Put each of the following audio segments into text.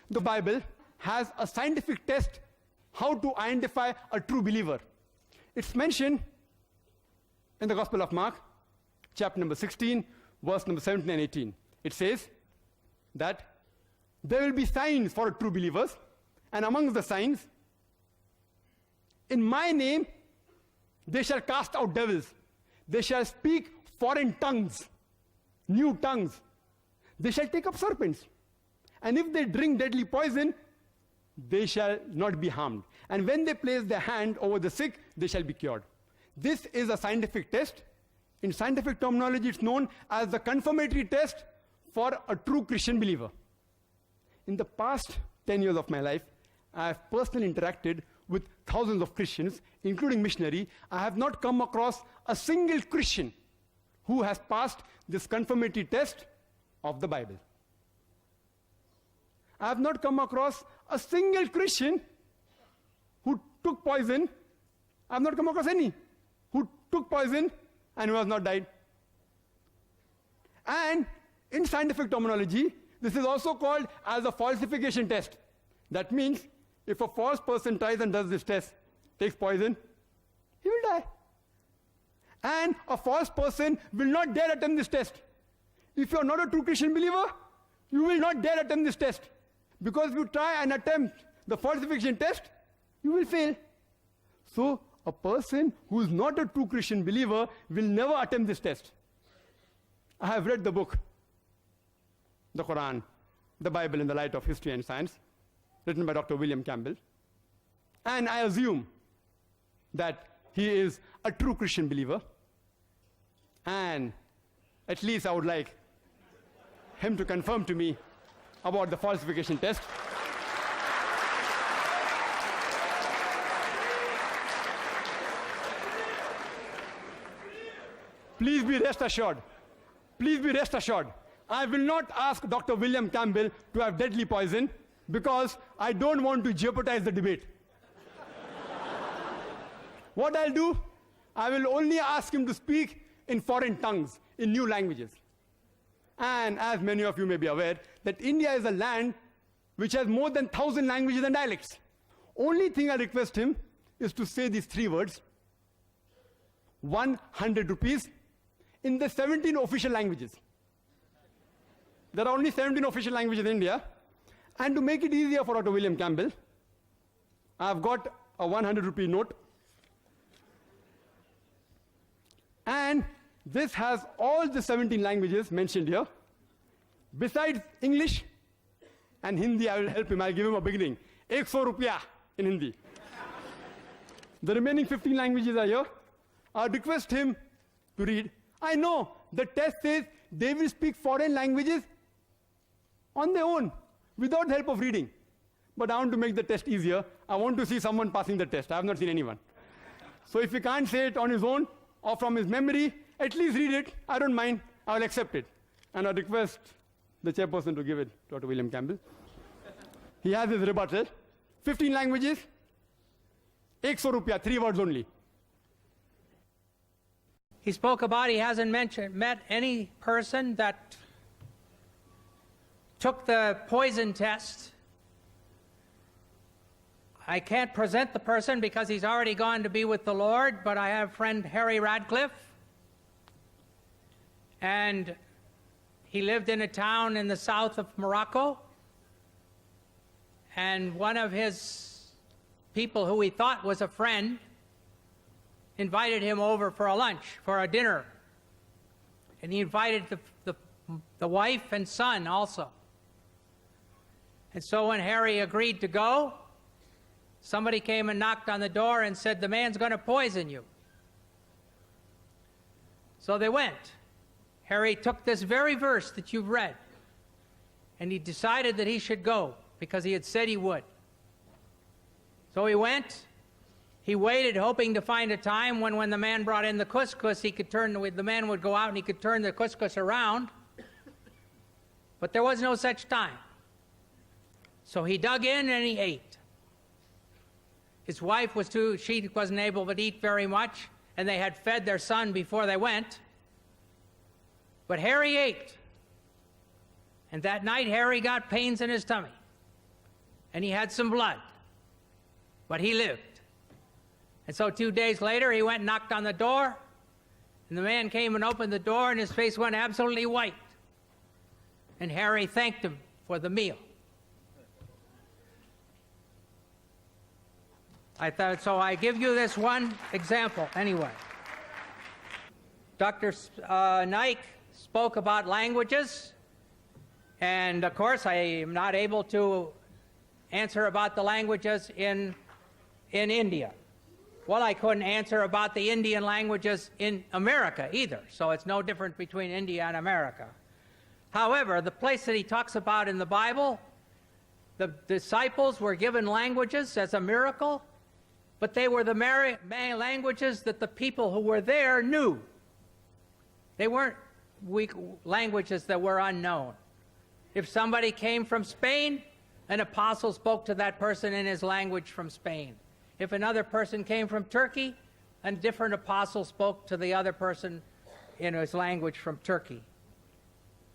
the Bible has a scientific test how to identify a true believer. It's mentioned in the Gospel of Mark, chapter number 16, verse number 17 and 18. It says that there will be signs for true believers, and amongst the signs, in my name, they shall cast out devils. They shall speak foreign tongues, new tongues. They shall take up serpents. And if they drink deadly poison, they shall not be harmed. And when they place their hand over the sick, they shall be cured. This is a scientific test. In scientific terminology, it's known as the confirmatory test for a true Christian believer. In the past 10 years of my life, I have personally interacted with thousands of Christians, including missionaries. I have not come across a single Christian who has passed this confirmatory test of the Bible. I have not come across a single Christian who took poison. I have not come across any who took poison and who has not died. And in scientific terminology, this is also called as a falsification test. That means if a false person tries and does this test, takes poison, he will die. And a false person will not dare attempt this test. If you are not a true Christian believer, you will not dare attempt this test. Because if you try and attempt the falsification test, you will fail. So, a person who is not a true Christian believer will never attempt this test. I have read the book, the Quran, the Bible in the light of history and science, written by Dr. William Campbell. And I assume that he is a true Christian believer. And at least I would like him to confirm to me about the falsification test. Please be rest assured. Please be rest assured. I will not ask Dr. William Campbell to have deadly poison because I don't want to jeopardize the debate. What I'll do, I will only ask him to speak in foreign tongues, in new languages. And as many of you may be aware, that India is a land which has more than 1,000 languages and dialects. Only thing I request him is to say these three words, 100 rupees, in the 17 official languages. There are only 17 official languages in India. And to make it easier for Dr. William Campbell, I've got a 100 rupee note. And this has all the 17 languages mentioned here. Besides English and Hindi, I will help him. I'll give him a beginning. 100 rupiah in Hindi. The remaining 15 languages are here. I'll request him to read. I know the test says they will speak foreign languages on their own, without help of reading. But I want to make the test easier. I want to see someone passing the test. I have not seen anyone. So if he can't say it on his own or from his memory, at least read it. I don't mind. I will accept it. And I request the chairperson to give it to Dr. William Campbell. He has his rebuttal. 15 languages, 100 rupiah, 3 words only. He spoke about he hasn't met any person that took the poison test. I can't present the person because he's already gone to be with the Lord, but I have friend Harry Radcliffe, and he lived in a town in the south of Morocco, and one of his people who he thought was a friend invited him over for a lunch, for a dinner, and he invited the wife and son also. And so when Harry agreed to go, somebody came and knocked on the door and said, the man's going to poison you. So they went. Harry took this very verse that you've read, and he decided that he should go because he had said he would. So he went. He waited, hoping to find a time when the man brought in the couscous, he could turn, the man would go out and he could turn the couscous around. But there was no such time. So he dug in and he ate. His wife she wasn't able to eat very much, and they had fed their son before they went. But Harry ate. And that night, Harry got pains in his tummy. and he had some blood, but he lived. And so 2 days later, he went and knocked on the door, and the man came and opened the door, and his face went absolutely white. And Harry thanked him for the meal. I thought, so I give you this one example anyway. Dr. Naik spoke about languages, and of course I am not able to answer about the languages in India. Well, I couldn't answer about the Indian languages in America either, so it's no different between India and America. However, the place that he talks about in the Bible, the disciples were given languages as a miracle, but they were the languages that the people who were there knew. They weren't weak languages that were unknown. If somebody came from Spain, an apostle spoke to that person in his language from Spain. If another person came from Turkey, a different apostle spoke to the other person in his language from Turkey.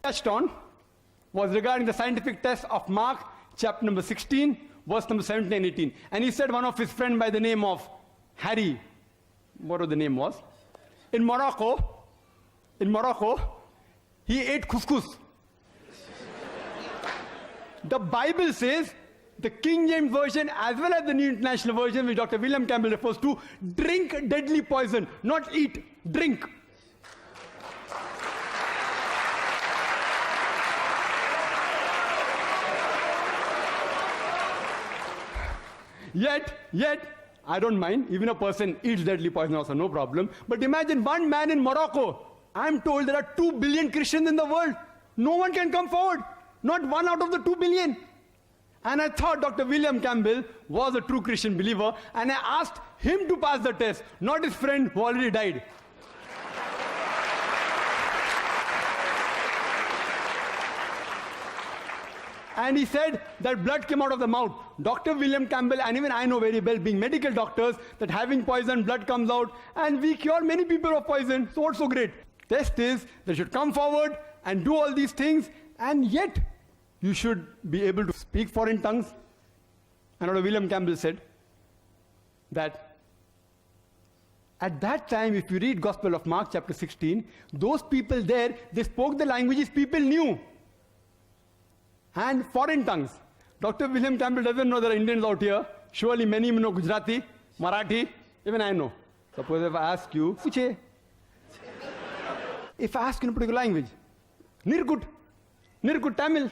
Touched on was regarding the scientific test of Mark, chapter number 16, verse number 17 and 18. And he said one of his friends by the name of Harry, whatever the name was, in Morocco, he ate couscous. The Bible says, the King James Version as well as the New International Version, which Dr. William Campbell refers to, drink deadly poison, not eat, drink. Yet, I don't mind, even a person eats deadly poison also, no problem. But imagine one man in Morocco. I'm told there are 2 billion Christians in the world. No one can come forward. Not one out of the 2 billion. And I thought Dr. William Campbell was a true Christian believer, and I asked him to pass the test, not his friend who already died. And he said that blood came out of the mouth. Dr. William Campbell, and even I know very well, being medical doctors, that having poison, blood comes out, and we cure many people of poison, so what's so great? Test is, they should come forward and do all these things, and yet you should be able to speak foreign tongues. And Dr. William Campbell said that at that time, if you read Gospel of Mark chapter 16, those people there, they spoke the languages people knew. And foreign tongues. Dr. William Campbell doesn't know there are Indians out here. Surely many know Gujarati, Marathi, even I know. Suppose if I ask you, Puche. If I ask you in a particular language, Nirgut Tamil.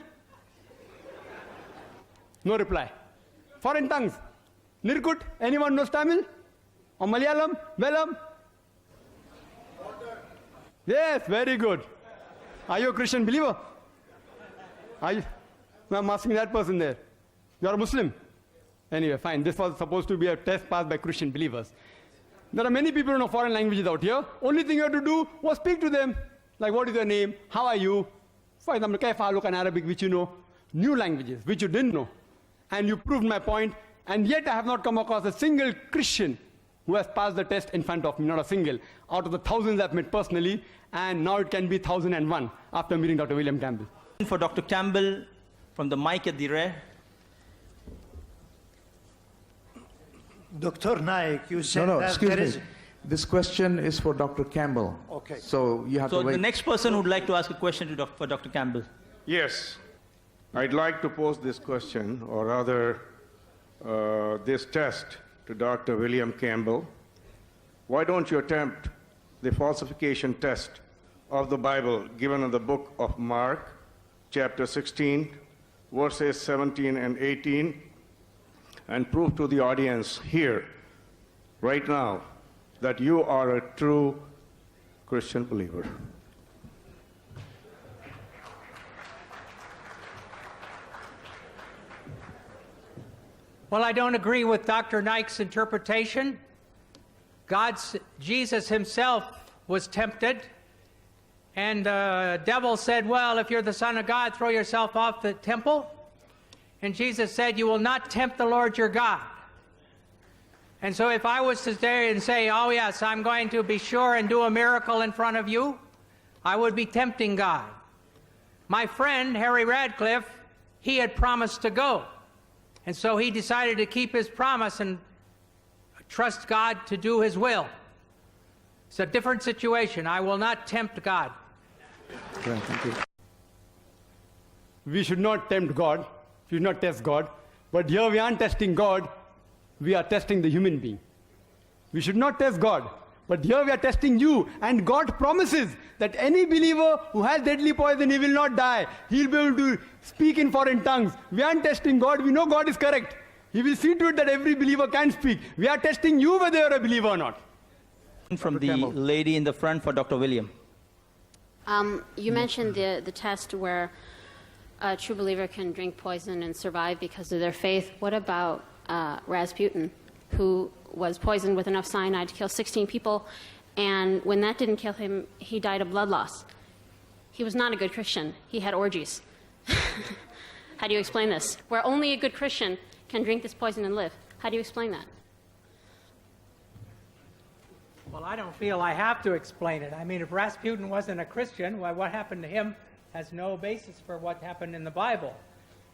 No reply. Foreign tongues. Nirgut, anyone knows Tamil? Or Malayalam? Velam? Yes, very good. Are you a Christian believer? Are you? I'm asking that person there. You are a Muslim? Anyway, fine. This was supposed to be a test passed by Christian believers. There are many people who know foreign languages out here. Only thing you have to do was speak to them. Like, what is your name? How are you? For example, Kaifa Aluk in Arabic, which you know. New languages, which you didn't know. And you proved my point. And yet I have not come across a single Christian who has passed the test in front of me. Not a single. Out of the thousands I've met personally. And now it can be 1001 after meeting Dr. William Campbell. For Dr. Campbell, from the mic at the rear. Dr. Naik, you said No, that excuse there me. is... This question is for Dr. Campbell. Okay. So you have to So wait. the next person who would like to ask a question for Dr. Campbell. Yes, I'd like to pose this question, or rather, this test to Dr. William Campbell. Why don't you attempt the falsification test of the Bible given in the book of Mark, chapter 16, verses 17 and 18, and prove to the audience here, right now, that you are a true Christian believer? Well, I don't agree with Dr. Naik's interpretation. Jesus himself was tempted, and the devil said, well, if you're the Son of God, throw yourself off the temple. And Jesus said, you will not tempt the Lord your God. And so if I was to stay and say, oh yes, I'm going to be sure and do a miracle in front of you, I would be tempting God. My friend, Harry Radcliffe, he had promised to go. And so he decided to keep his promise and trust God to do his will. It's a different situation. I will not tempt God. Okay, thank you. We should not tempt God, we should not test God, but here we aren't testing God, we are testing the human being. We should not test God, but here we are testing you, and God promises that any believer who has deadly poison, he will not die. He'll be able to speak in foreign tongues. We aren't testing God, we know God is correct. He will see to it that every believer can speak. We are testing you whether you're a believer or not. From Dr. the Campbell. lady in the front for Dr. William. You mentioned the test where a true believer can drink poison and survive because of their faith. What about Rasputin, who was poisoned with enough cyanide to kill 16 people, and when that didn't kill him, he died of blood loss? He was not a good Christian. He had orgies. How do you explain this? Where only a good Christian can drink this poison and live. How do you explain that? Well, I don't feel I have to explain it. I mean, if Rasputin wasn't a Christian, why, what happened to him has no basis for what happened in the Bible.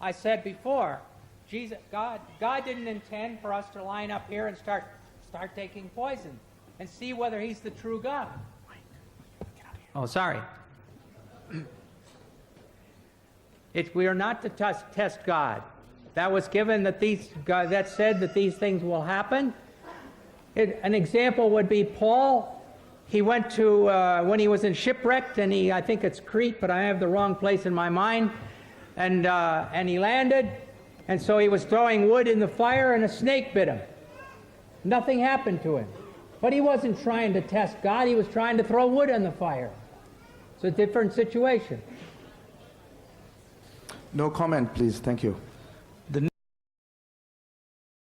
I said before, God didn't intend for us to line up here and start taking poison and see whether he's the true God. Oh, sorry. We are not to test God. That was given that that said that these things will happen. An example would be Paul. He went to, when he was in shipwrecked, and I think it's Crete, but I have the wrong place in my mind, and he landed, and so he was throwing wood in the fire, and a snake bit him. Nothing happened to him. But he wasn't trying to test God, he was trying to throw wood in the fire. It's a different situation. No comment, please. Thank you.